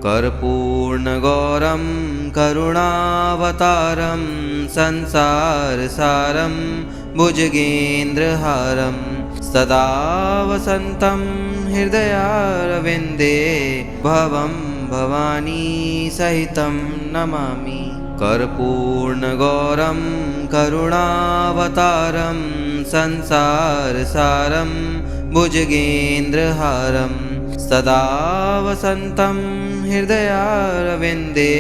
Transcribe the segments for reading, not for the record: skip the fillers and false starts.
कर्पूर्णगौरं करुणावतारं संसारसारं भुजगेन्द्रहारं सदा वसन्तं हृदयारविन्दे भवं भवानी सहितं नमामि। कर्पूर्णगौरं करुणावतारं संसारसारं भुजगेन्द्रहारं सदा वसन्तं हृदयारविन्दे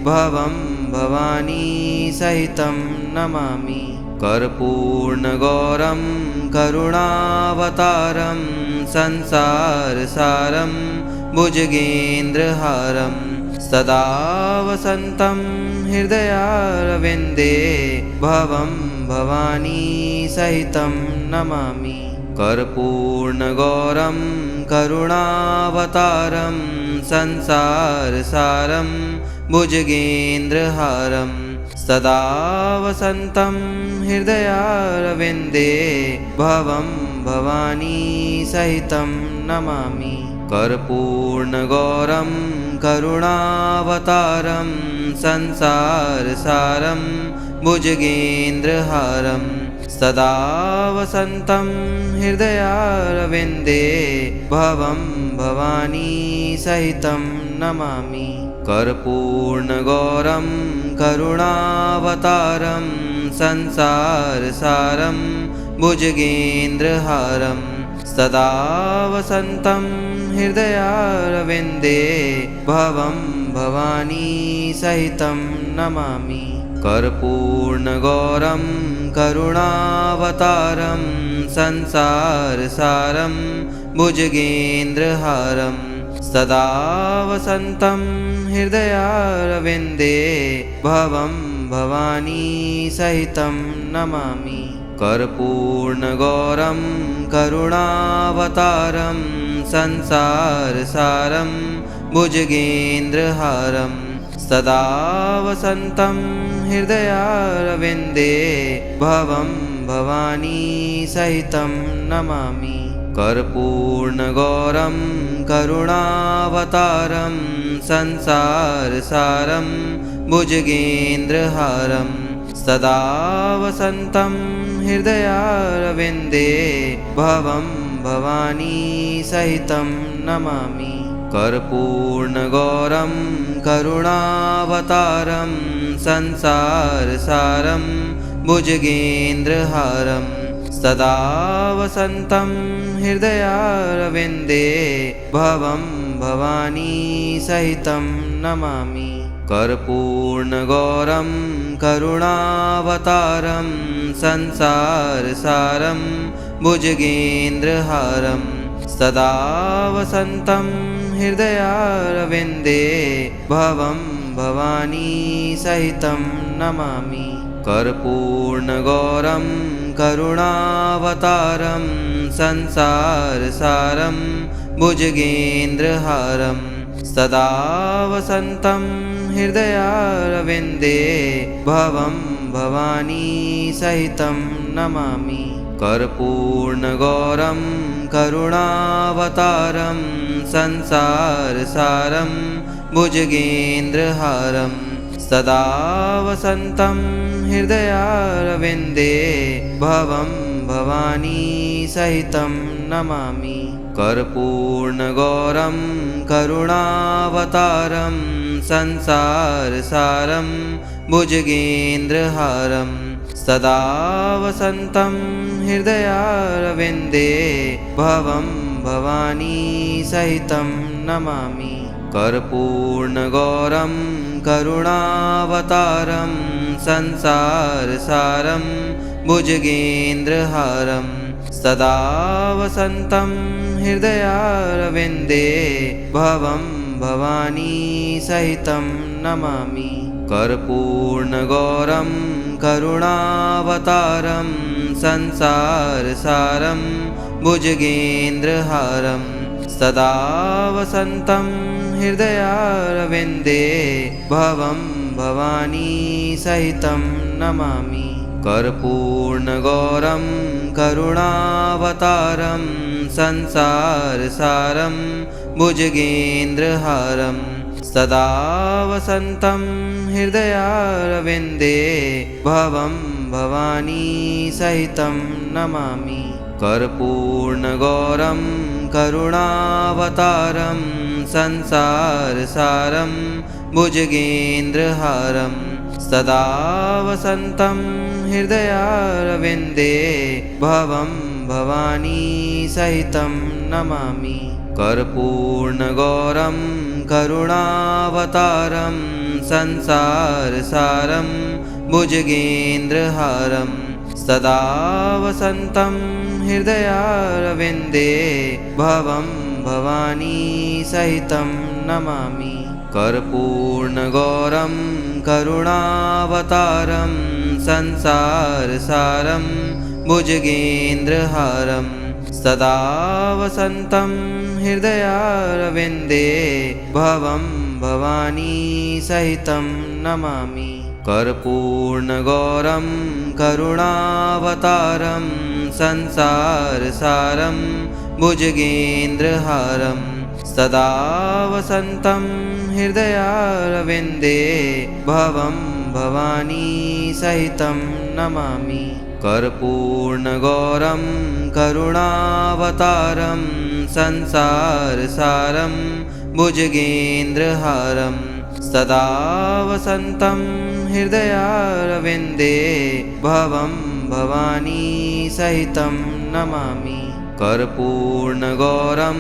भवं भवानी सहितं नमामि। कर्पूर्णगौरं करुणावतारं संसारसारं भुजगेन्द्रहारं सदा वसन्तं हृदयारविन्दे भवं भवानी सहितं नमामि। कर्पूर्णगौरं करुणावतारं संसारसारं भुजगेन्द्रहारं सदा वसन्तं हृदयारविन्दे भवं भवानी सहितं नमामि। कर्पूर्णगौरं करुणावतारं संसारसारं भुजगेन्द्रहारं सदा वसन्तं हृदयारविन्दे भवं भवानी सहितं नमामि। कर्पूर्णगौरं करुणावतारं संसारसारं भुजगेन्द्रहारं सदा वसन्तं हृदयारविन्दे भवं भवानी सहितं नमामि। कर्पूर्णगौरं करुणावतारं संसारसारं भुजगेन्द्रहारं सदा वसन्तं हृदयारविन्दे भवं भवानी सहितं नमामि। कर्पूर्णगौरं करुणावतारं संसारसारं भुजगेन्द्रहारं सदा वसन्तं हृदयारविन्दे भवं भवानी सहितं नमामि। कर्पूर्णगौरं करुणावतारं संसारसारं भुजगेन्द्रहारं सदा वसन्तं हृदयारविन्दे भवं भवानी सहितं नमामि। कर्पूर्णगौरं करुणावतारं संसारसारं भुजगेन्द्रहारं सदा वसन्तं हृदयारविन्दे भवं भवानी सहितं नमामि। कर्पूर्णगौरं करुणावतारं संसारसारं भुजगेन्द्रहारं सदा वसन्तं हृदयारविन्दे भवं भवानी सहितं नमामि। कर्पूर्णगौरं करुणावतारं संसारसारं भुजगेन्द्रहारं सदा वसन्तं हृदयारविन्दे भवं भवानी सहितं नमामि। कर्पूर्णगौरं करुणावतारं संसारसारं भुजगेन्द्रहारं सदा वसन्तं हृदयारविन्दे भवं भवानी सहितं नमामि। कर्पूर्णगौरं करुणावतारं संसारसारं भुजगेन्द्रहारं सदा वसन्तं हृदयारविन्दे भवं भवानी सहितं नमामि। कर्पूर्णगौरं करुणावतारं संसारसारं भुजगेन्द्रहारं सदा वसन्तं हृदयारविन्दे भवं भवानी सहितं नमामि। कर्पूर्णगौरं करुणावतारं संसारसारं भुजगेन्द्रहारं सदा वसन्तं हृदयारविन्दे भवं भवानी सहितं नमामि। कर्पूर्णगौरं करुणावतारं संसारसारं भुजगेन्द्रहारं सदा वसन्तं हृदयारविन्दे भवं भवानी सहितं नमामि। कर्पूर्णगौरं करुणावतारं संसारसारं भुजगेन्द्रहारं सदा वसन्तं हृदयारविन्दे भवं भवानी सहितं नमामि। कर्पूर्णगौरं करुणावतारं संसारसारं भुजगेन्द्रहारं सदा वसन्तं हृदयारविन्दे भवं भवानी सहितं नमामि। कर्पूर्णगौरं करुणावतारं संसारसारं भुजगेन्द्रहारं सदा वसन्तं हृदयारविन्दे भवं भवानी सहितं नमामि। कर्पूर्णगौरं करुणावतारं संसारसारं भुजगेन्द्रहारं सदा वसन्तं हृदयारविन्दे भवं भवानी सहितं नमामि। कर्पूर्णगौरं करुणावतारं संसारसारं भुजगेन्द्रहारं सदा वसन्तं हृदयारविन्दे भवं भवानी सहितं नमामि। कर्पूर्णगौरं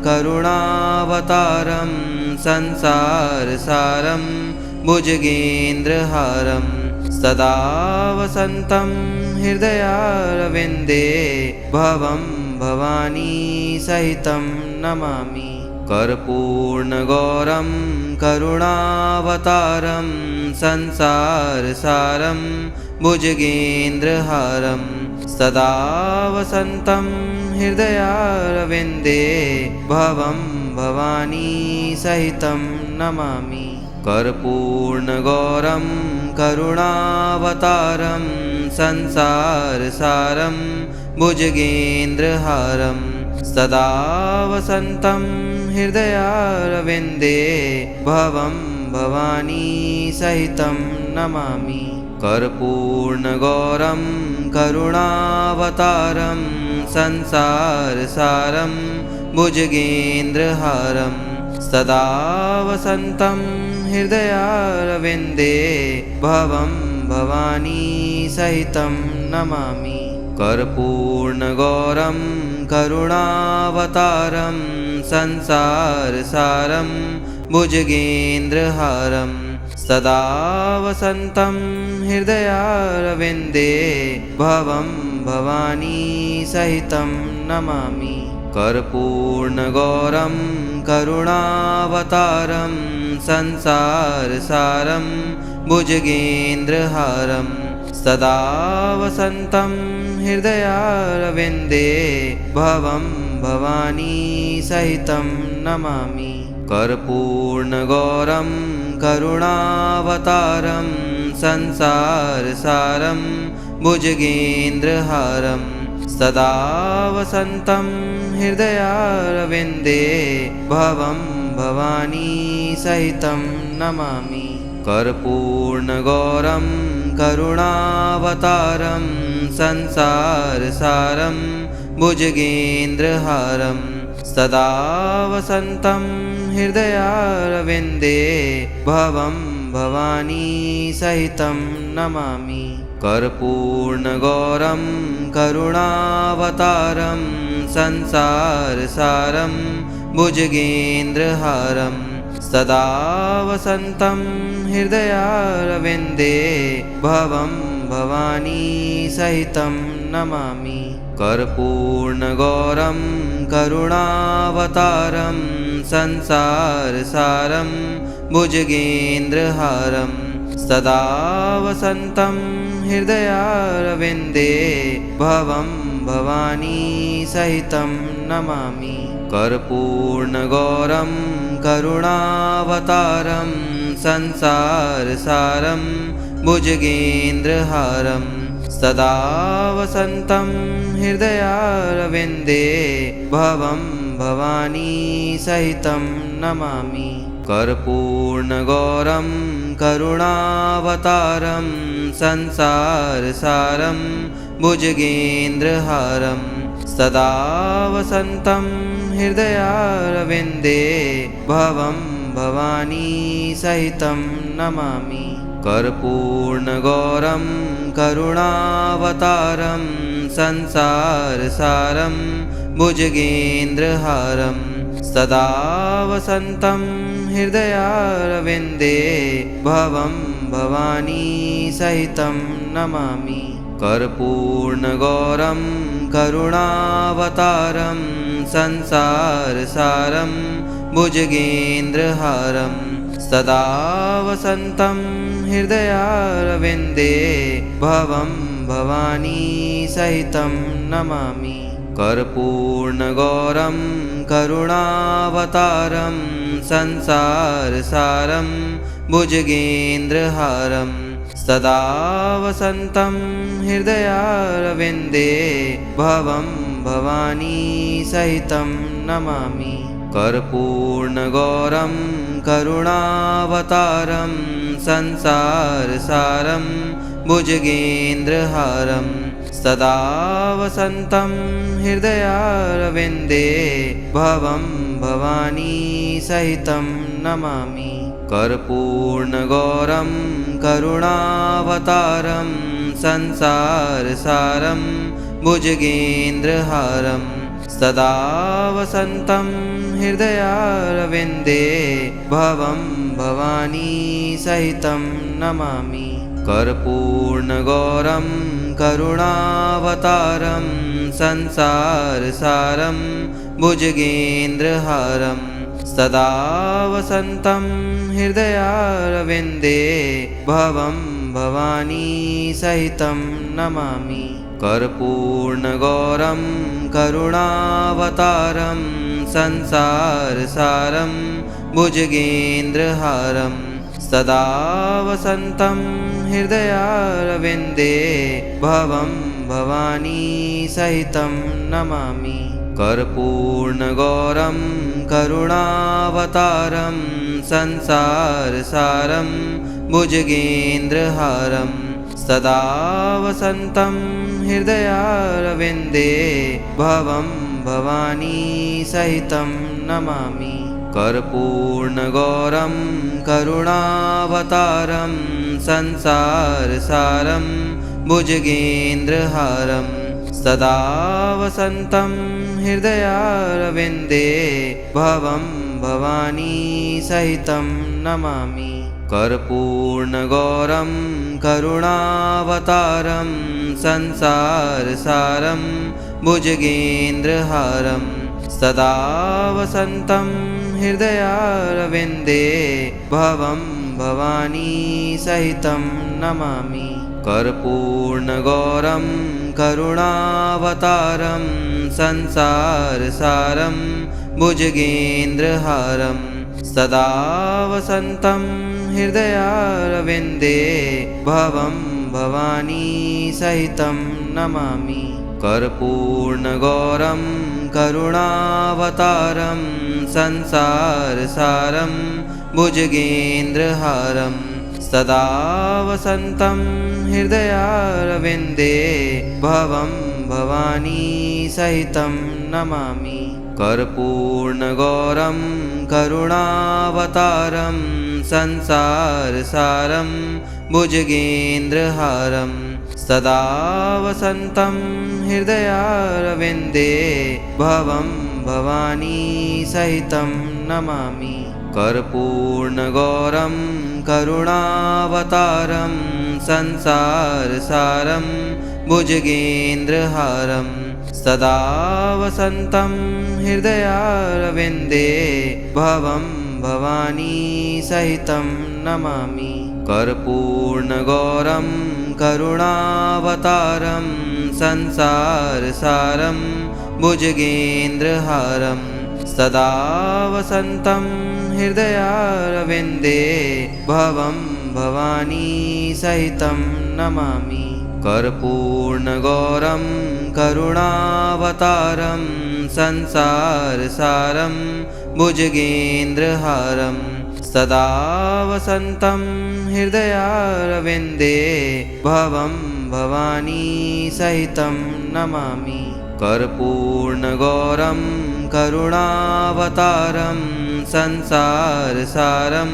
करुणावतारं संसारसारं भुजगेन्द्रहारं सदा वसन्तं हृदयारविन्दे भवं भवानी सहितं नमामि। कर्पूर्णगौरं करुणावतारं संसारसारं भुजगेन्द्रहारं सदा वसन्तं हृदयारविन्दे भवं भवानी सहितं नमामि। कर्पूर्णगौरं करुणावतारं संसारसारं भुजगेन्द्रहारं सदा वसन्तं हृदयारविन्दे भवं भवानी सहितं नमामि। कर्पूर्णगौरं करुणावतारं संसारसारं भुजगेन्द्रहारं सदा वसन्तं हृदयारविन्दे भवं भवानी सहितं नमामि। कर्पूर्णगौरं करुणावतारं संसारसारं भुजगेन्द्रहारं सदा वसन्तं हृदयारविन्दे भवं भवानी सहितं नमामि। कर्पूर्णगौरं करुणावतारं संसारसारं भुजगेन्द्रहारं सदा वसन्तं हृदयारविन्दे भवं भवानी सहितं नमामि। कर्पूर्णगौरं करुणावतारं संसारसारं भुजगेन्द्रहारं सदा वसन्तं हृदयारविन्दे भवं भवानी सहितं नमामि। कर्पूर्णगौरं करुणावतारं संसारसारं भुजगेन्द्रहारं सदा वसन्तं हृदयारविन्दे भवं भवानी सहितं नमामि। कर्पूर्णगौरं करुणावतारं संसारसारं भुजगेन्द्रहारं सदा वसन्तं हृदयारविन्दे भवं भवानी सहितं नमामि। कर्पूर्णगौरं करुणावतारं संसारसारं भुजगेन्द्रहारं सदा वसन्तं हृदयारविन्दे भवं भवानी सहितं नमामि। कर्पूर्णगौरं करुणावतारं संसारसारं भुजगेन्द्रहारं सदा वसन्तं हृदयारविन्दे भवं भवानी सहितं नमामि। कर्पूर्णगौरं करुणावतारं संसारसारं भुजगेन्द्रहारं सदा वसन्तं हृदयारविन्दे भवं भवानी सहितं नमामि। कर्पूर्णगौरं करुणावतारं संसारसारं भुजगेन्द्रहारं सदा वसन्तं हृदयारविन्दे भवं भवानी सहितं नमामि। कर्पूर्णगौरं करुणावतारं संसारसारं भुजगेन्द्रहारं सदा वसन्तं हृदयारविन्दे भवं भवानी सहितं नमामि। कर्पूर्णगौरं करुणावतारं संसारसारं भुजगेन्द्रहारं सदा वसन्तं हृदयारविन्दे भवं भवानी सहितं नमामि। कर्पूर्णगौरं करुणावतारं संसारसारं भुजगेन्द्रहारं सदा वसन्तं हृदयारविन्दे भवं भवानी सहितं नमामि। कर्पूर्णगौरं करुणावतारं संसारसारं भुजगेन्द्रहारं सदा वसन्तं हृदयारविन्दे भवं भवानी सहितं नमामि। कर्पूर्णगौरं करुणावतारं संसारसारं भुजगेन्द्रहारं सदा वसन्तं हृदयारविन्दे भवं भवानी सहितं नमामि। कर्पूर्णगौरं करुणावतारं संसारसारं भुजगेन्द्रहारं सदा वसन्तं हृदयारविन्दे भवं भवानी सहितं नमामि। कर्पूर्णगौरं करुणावतारं संसारसारं भुजगेन्द्रहारं सदा वसन्तं हृदयारविन्दे भवं भवानी सहितं नमामि। कर्पूर्णगौरं करुणावतारं संसारसारं भुजगेन्द्रहारं सदा वसन्तं हृदयारविन्दे भवं भवानी सहितं नमामि। कर्पूर्णगौरं करुणावतारं संसारसारं भुजगेन्द्रहारं सदा वसन्तं हृदयारविन्दे भवं भवानी सहितं नमामि। कर्पूर्णगौरं करुणावतारं संसारसारं भुजगेन्द्रहारं सदा वसन्तं हृदयारविन्दे भवं भवानी सहितं नमामि। कर्पूर्णगौरं करुणावतारं संसारसारं भुजगेन्द्रहारं सदा वसन्तं हृदयारविन्दे भवं भवानी सहितं नमामि। कर्पूर्णगौरं करुणावतारं संसारसारं भुजगेन्द्रहारं सदा वसन्तं हृदयारविन्दे भवं भवानी सहितं नमामि। कर्पूर्णगौरं करुणावतारं संसारसारं भुजगेन्द्रहारं सदा वसन्तं हृदयारविन्दे भवं भवानी सहितं नमामि। कर्पूर्णगौरं करुणावतारं संसारसारं भुजगेन्द्रहारं सदा वसन्तं हृदयारविन्दे भवं भवानी सहितं नमामि। कर्पूर्णगौरं करुणावतारं संसारसारं भुजगेन्द्रहारं सदा वसन्तं हृदयारविन्दे भवं भवानी सहितं नमामि कर्पूर्णगौरं करुणावतारं संसारसारं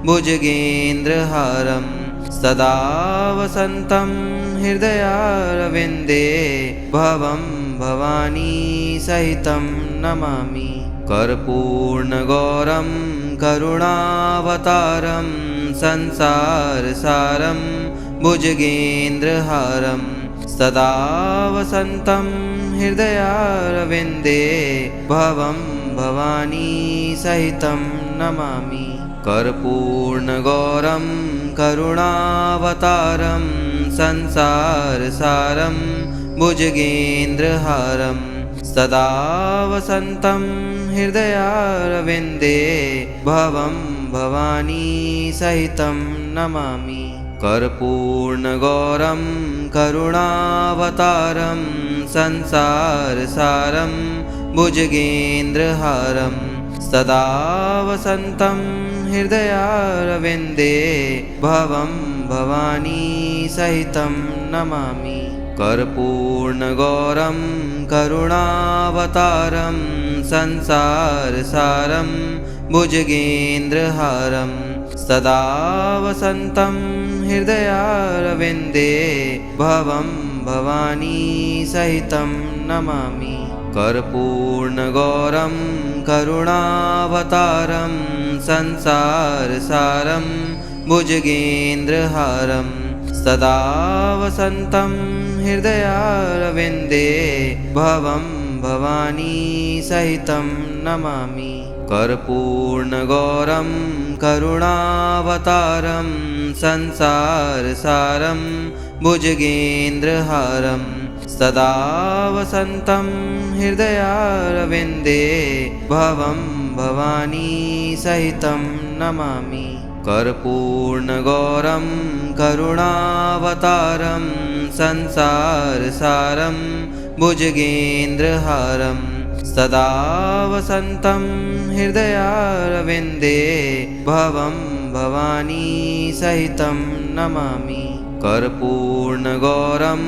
भुजगेन्द्रहारं सदा वसन्तं हृदयारविन्दे भवं भवानी सहितं नमामि कर्पूर्णगौरं करुणावतारं संसारसारं भुजगेन्द्रहारं सदा वसन्तं हृदयारविन्दे भवं भवानी सहितं नमामि कर्पूर्णगौरं करुणावतारं संसारसारं भुजगेन्द्रहारं सदा वसन्तं हृदयारविन्दे भवं भवानी सहितं नमामि कर्पूर्णगौरं करुणावतारं संसारसारं भुजगेन्द्रहारं सदा वसन्तं हृदयारविन्दे भवं भवानी सहितं नमामि कर्पूर्णगौरं करुणावतारं संसारसारं भुजगेन्द्रहारं सदा वसन्तं हृदयारविन्दे भवं भवानी सहितं नमामि कर्पूर्णगौरं करुणावतारं संसारसारं भुजगेन्द्रहारं सदा वसन्तं हृदयारविन्दे भवं भवानी सहितं नमामि कर्पूर्णगौरं करुणावतारं संसारसारं भुजगेन्द्रहारं सदा वसन्तं हृदयारविन्दे भवं भवानी सहितं नमामि कर्पूर्णगौरं करुणावतारं संसारसारं भुजगेन्द्रहारं सदा वसन्तं हृदयारविन्दे भवं भवानी सहितं नमामि कर्पूर्णगौरं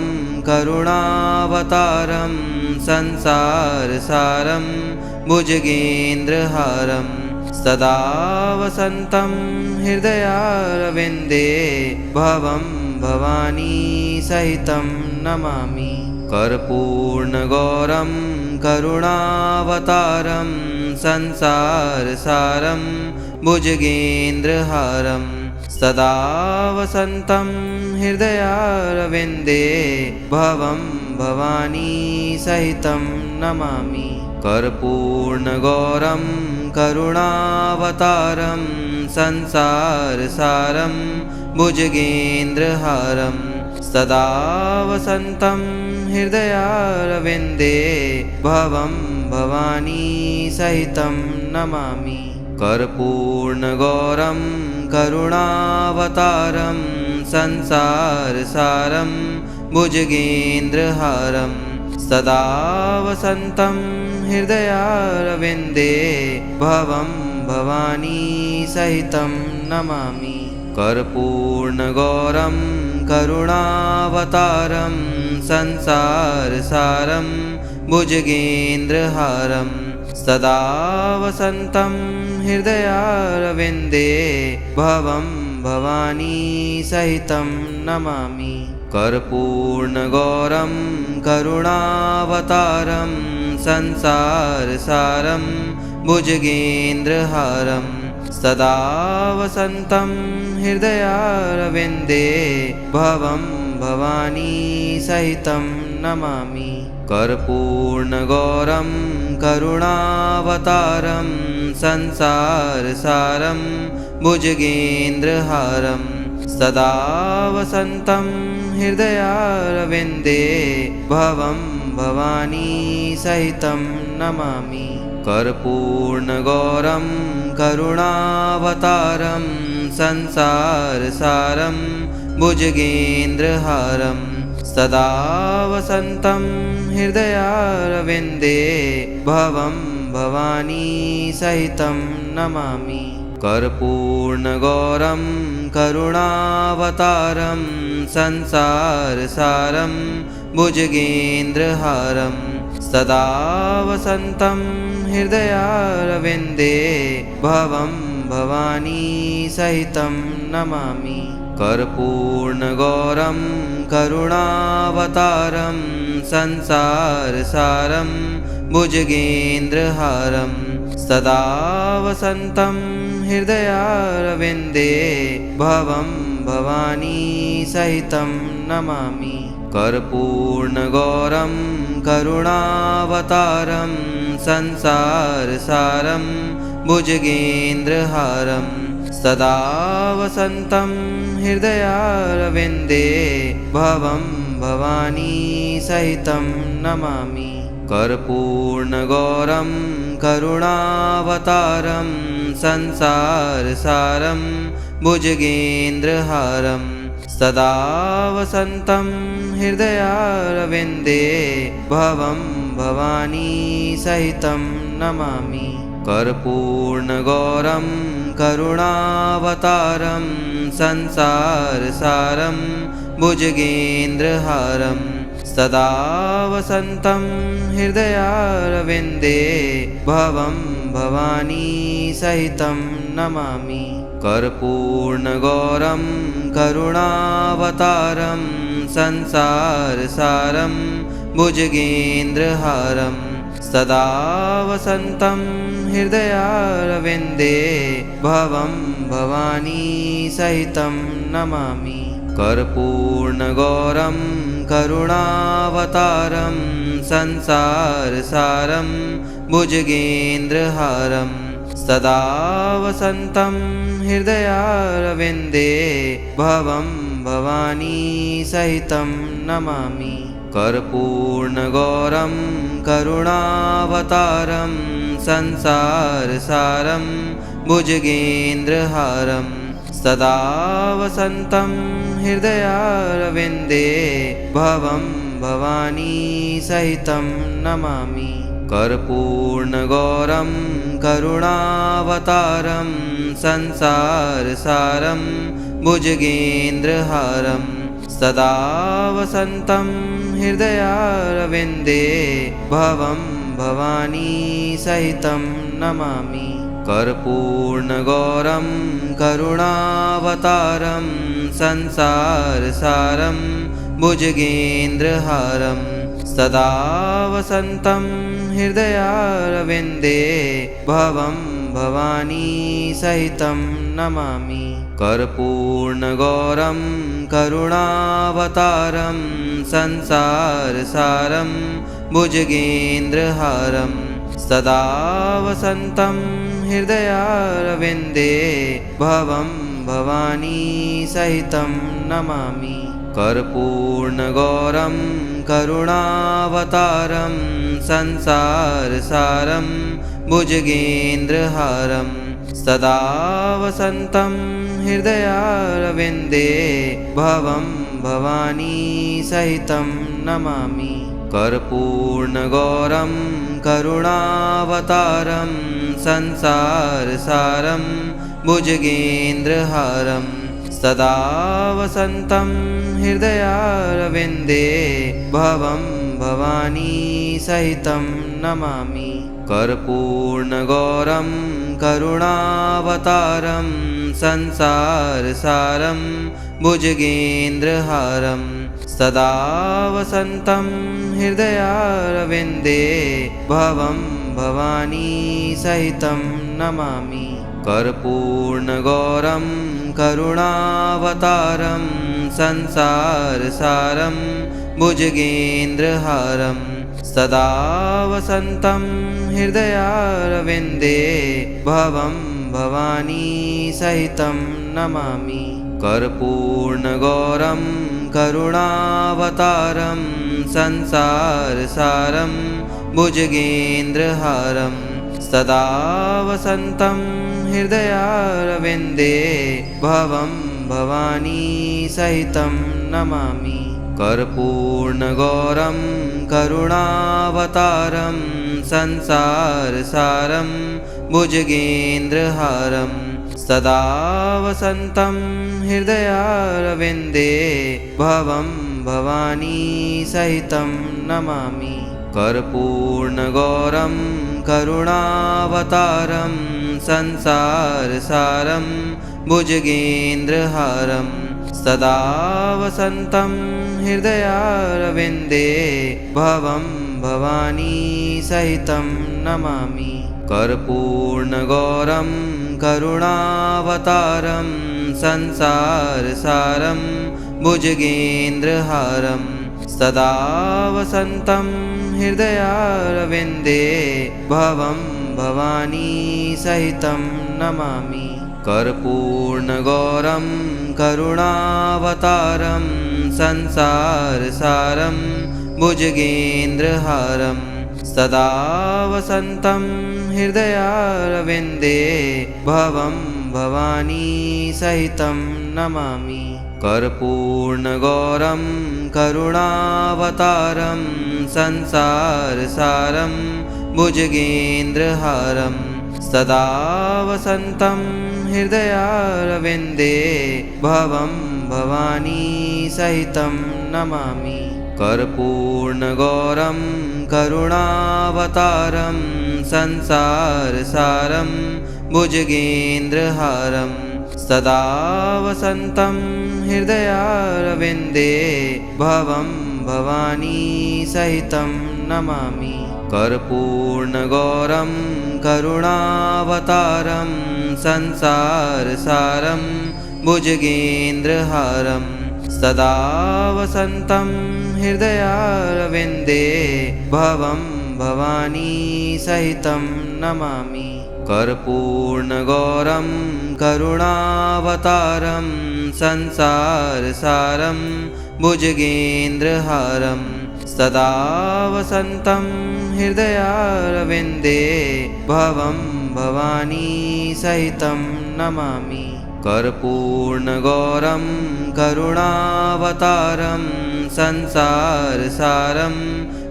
करुणावतारं संसारसारं भुजगेन्द्रहारं सदा वसन्तं हृदयारविन्दे भवं भवानी सहितं नमामि कर्पूर्णगौरं करुणावतारं संसारसारं भुजगेन्द्रहारं सदा वसन्तं हृदयारविन्दे भवं भवानी सहितं नमामि कर्पूर्णगौरं करुणावतारं संसारसारं भुजगेन्द्रहारं सदा वसन्तं हृदयारविन्दे भवं भवानी सहितं नमामि कर्पूर्णगौरं करुणावतारं संसारसारं भुजगेन्द्रहारं सदा वसन्तं हृदयारविन्दे भवं भवानी सहितं नमामि कर्पूर्णगौरं करुणावतारं संसारसारं भुजगेन्द्रहारं सदा वसन्तं हृदयारविन्दे भवं भवानी सहितं नमामि कर्पूर्णगौरं करुणावतारं संसारसारं भुजगेन्द्रहारं सदा वसन्तं हृदयारविन्दे भवं भवानी सहितं नमामि कर्पूर्णगौरं करुणावतारं संसारसारं भुजगेन्द्रहारं सदा वसन्तं हृदयारविन्दे भवं भवानी सहितं नमामि कर्पूर्णगौरं करुणावतारं संसारसारं भुजगेन्द्रहारं सदा वसन्तं हृदयारविन्दे भवं भवानी सहितं नमामि कर्पूर्णगौरं करुणावतारं संसारसारं भुजगेन्द्रहारं सदा वसन्तं हृदयारविन्दे भवं भवानी सहितं नमामि। कर्पूर्णगौरं करुणावतारं संसारसारं भुजगेन्द्रहारं सदा वसन्तं हृदयारविन्दे भवं भवानी सहितं नमामि। कर्पूर्णगौरं करुणावतारं संसारसारं भुजगेन्द्रहारं सदा वसन्तं हृदयारविन्दे भवं भवानी सहितं नमामि। कर्पूर्णगौरं करुणावतारं संसारसारं भुजगेन्द्रहारं सदा वसन्तं हृदयारविन्दे भवं भवानी सहितं नमामि। कर्पूर्णगौरं करुणावतारं संसारसारं भुजगेन्द्रहारं सदा वसन्तं हृदयारविन्दे भवं भवानी सहितं नमामि। कर्पूर्णगौरं करुणावतारं संसारसारं भुजगेन्द्रहारं सदा वसन्तं हृदयारविन्दे भवं भवानी सहितं नमामि। कर्पूर्णगौरं करुणावतारं संसारसारं भुजगेन्द्रहारं सदा वसन्तं हृदयारविन्दे भवं भवानी सहितं नमामि। कर्पूर्णगौरं करुणावतारं संसारसारं भुजगेन्द्रहारं सदा वसन्तं हृदयारविन्दे भवं भवानी सहितं नमामि। कर्पूर्णगौरं करुणावतारं संसारसारं भुजगेन्द्रहारं सदा वसन्तं हृदयारविन्दे भवं भवानी सहितं नमामि। कर्पूर्णगौरं करुणावतारं संसारसारं भुजगेन्द्रहारं सदा वसन्तं हृदयारविन्दे भवं भवानी सहितं नमामि। कर्पूर्णगौरं करुणावतारं संसारसारं भुजगेन्द्रहारं सदा वसन्तं हृदयारविन्दे भवं भवानी सहितं नमामि। कर्पूर्णगौरं करुणावतारं संसारसारं भुजगेन्द्रहारं सदा वसन्तं हृदयारविन्दे भवं भवानी सहितं नमामि। कर्पूर्णगौरं करुणावतारं संसारसारं भुजगेन्द्रहारं सदा वसन्तं हृदयारविन्दे भवं भवानी सहितं नमामि। कर्पूर्णगौरं करुणावतारं संसारसारं भुजगेन्द्रहारं सदा वसन्तं हृदयारविन्दे भवं भवानी सहितं नमामि। कर्पूर्णगौरं करुणावतारं संसारसारं भुजगेन्द्रहारं सदा वसन्तं हृदयारविन्दे भवं भवानी सहितं नमामि। कर्पूर्णगौरं करुणावतारं संसारसारं भुजगेन्द्रहारं सदा वसन्तं हृदयारविन्दे भवं भवानी सहितं नमामि। कर्पूर्णगौरं करुणावतारं संसारसारं भुजगेन्द्रहारं सदा वसन्तं हृदयारविन्दे भवं भवानी सहितं नमामि। कर्पूर्णगौरं करुणावतारं संसारसारं भुजगेन्द्रहारं सदा वसन्तं हृदयारविन्दे भवं भवानी सहितं नमामि। कर्पूर्णगौरं करुणावतारं संसारसारं भुजगेन्द्रहारं सदा वसन्तं हृदयारविन्दे भवं भवानी सहितं नमामि। कर्पूर्णगौरं करुणावतारं संसारसारं भुजगेन्द्रहारं सदा वसन्तं हृदयारविन्दे भवं भवानी सहितं नमामि। कर्पूर्णगौरं करुणावतारं संसारसारं भुजगेन्द्रहारं सदा वसन्तं हृदयारविन्दे भवं भवानी सहितं नमामि। कर्पूर्णगौरं करुणावतारं संसारसारं भुजगेन्द्रहारं सदा वसन्तं हृदयारविन्दे भवं भवानी सहितं नमामि। कर्पूर्णगौरं करुणावतारं संसारसारं भुजगेन्द्रहारं सदा वसन्तं हृदयारविन्दे भवं भवानी सहितं नमामि। कर्पूर्णगौरं करुणावतारं संसारसारं भुजगेन्द्रहारं सदा वसन्तं हृदयारविन्दे भवं भवानी सहितं नमामि। कर्पूर्णगौरं करुणावतारं संसारसारं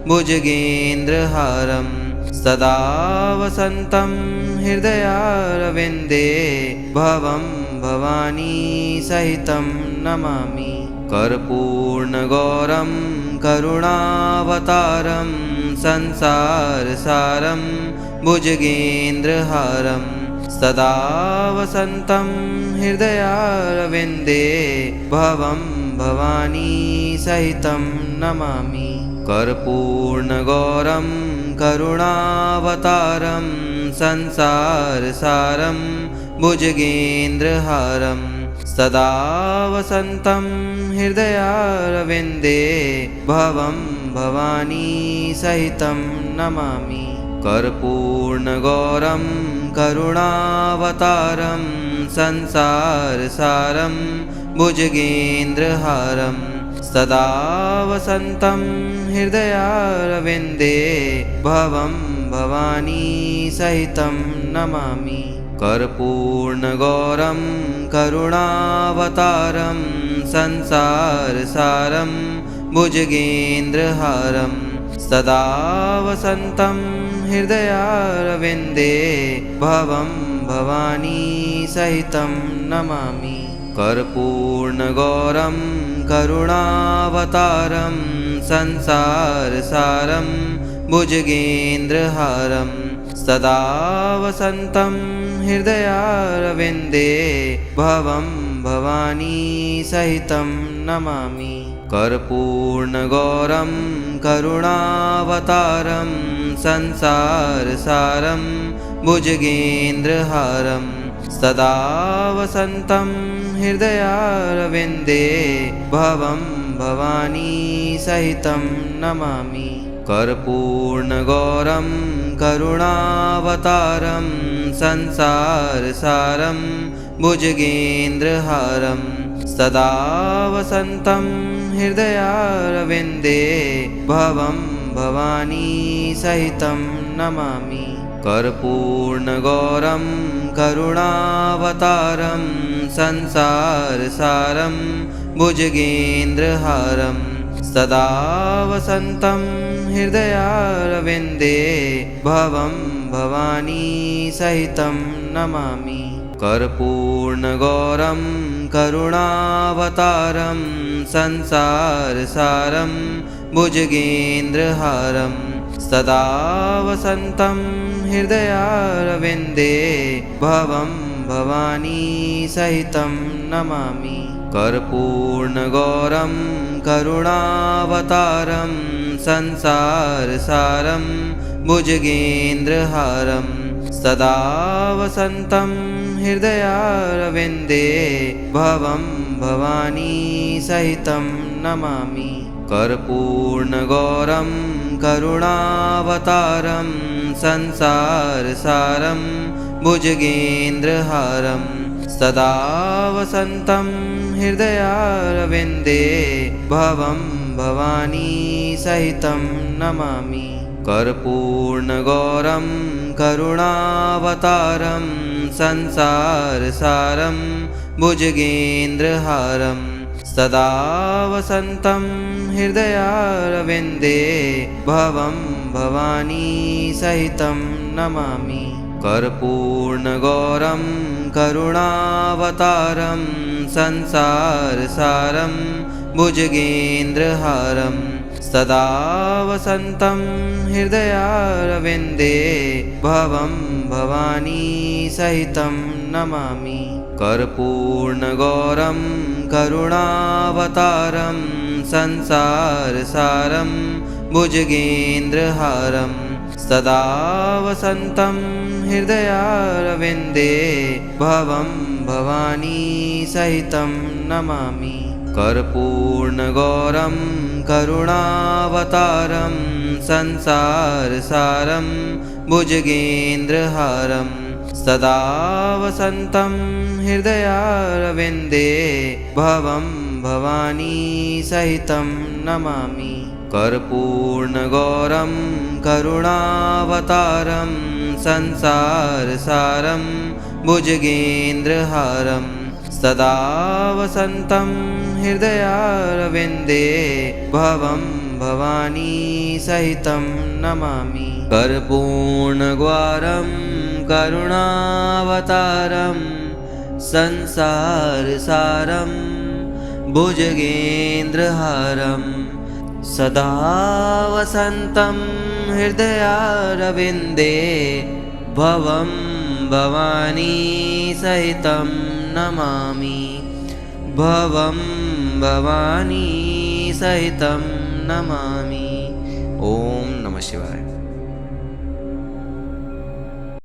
भुजगेन्द्रहारं सदा वसन्तं हृदयारविन्दे भवं भवानी सहितं नमामि। कर्पूर्णगौरं करुणावतारं संसारसारं भुजगेन्द्रहारं सदा वसन्तं हृदयारविन्दे भवं भवानी सहितं नमामि। कर्पूर्णगौरं करुणावतारं संसारसारं भुजगेन्द्रहारं सदा वसन्तं हृदयारविन्दे भवं भवानी सहितं नमामि। कर्पूर्णगौरं करुणावतारं संसारसारं भुजगेन्द्रहारं सदा वसन्तं हृदयारविन्दे भवं भवानी सहितं नमामि। कर्पूर्णगौरं करुणावतारं संसारसारं भुजगेन्द्रहारं सदा वसन्तं हृदयारविन्दे भवं भवानी सहितं नमामि। कर्पूर्णगौरं करुणावतारं संसारसारं भुजगेन्द्रहारं सदा वसन्तं हृदयारविन्दे भवं भवानी सहितं नमामि। कर्पूर्णगौरं करुणावतारं संसारसारं भुजगेन्द्रहारं सदा वसन्तं हृदयारविन्दे भवं भवानी सहितं नमामि। कर्पूर्णगौरं करुणावतारं संसारसारं भुजगेन्द्रहारं सदा वसन्तं हृदयारविन्दे भवं भवानी सहितं नमामि। कर्पूर्णगौरं करुणावतारं संसारसारं भुजगेन्द्रहारं सदा वसन्तं हृदयारविन्दे भवं भवानी सहितं नमामि। कर्पूर्णगौरं करुणावतारं संसारसारं भुजगेन्द्रहारं सदा वसन्तं हृदयारविन्दे भवं भवानी सहितं नमामि। कर्पूर्णगौरं करुणावतारं संसारसारं भुजगेन्द्रहारं सदा वसन्तं हृदयारविन्दे भवं भवानी सहितं नमामि। कर्पूर्णगौरं करुणावतारं संसारसारं भुजगेन्द्रहारं सदा वसन्तं हृदयारविन्दे भवं भवानी सहितं नमामि। कर्पूर्णगौरं करुणावतारं संसारसारं भुजगेन्द्रहारं सदा वसन्तं हृदयारविन्दे भवं भवानी सहितं नमामि। कर्पूर्णगौरं करुणावतारं संसारसारं भुजगेन्द्रहारं सदा वसन्तं हृदयारविन्दे भवं भवानी सहितं नमामि। कर्पूर्णगौरं करुणावतारं संसारसारं भुजगेन्द्रहारं सदा वसन्तं हृदयारविन्दे भवं भवानी सहितं नमामि। कर्पूर्णगौरं करुणावतारं संसारसारं भुजगेन्द्रहारं सदा वसन्तं हृदयारविन्दे भवं भवानी सहितं नमामि। कर्पूर्णगौरं करुणावतारं संसारसारं भुजगेन्द्रहारं सदा वसन्तं हृदयारविन्दे भवं भवानी सहितं नमामि। कर्पूर्णगौरं करुणावतारं संसारसारं भुजगेन्द्रहारं सदा वसन्तं हृदयारविन्दे भवं भवानी सहितं नमामि। भवं भवानी सहितं नमामि। ओम नमः शिवाय।